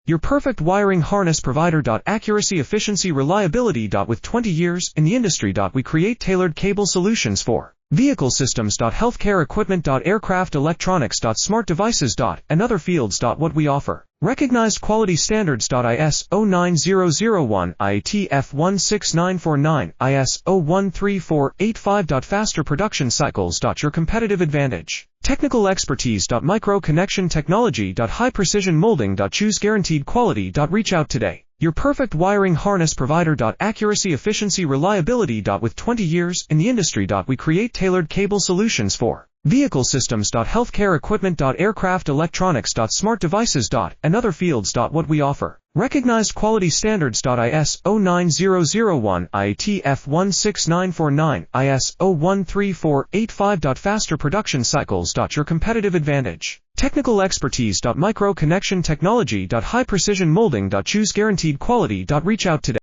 Your perfect wiring harness provider. Accuracy, efficiency, reliability. With 20 years in the industry. We create tailored cable solutions for vehicle systems. Healthcare equipment. Aircraft electronics. Smart devices. And other fields. What we offer. Recognized quality standards. ISO 9001, IATF 16949, ISO 13485. Faster production cycles. Your competitive advantage. Technical expertise. Micro connection technology. High precision molding. Choose guaranteed quality. Reach out today. Your perfect wiring harness provider. Accuracy, efficiency, reliability. With 20 years in the industry. We create tailored cable solutions for vehicle systems. Healthcare equipment. Aircraft electronics. Smart devices. And other fields. What we offer. Recognized quality standards. ISO 9001, IATF 16949, ISO 13485. Faster production cycles. Your competitive advantage. Technical expertise. Micro connection technology. High precision molding. Choose guaranteed quality. Reach out today.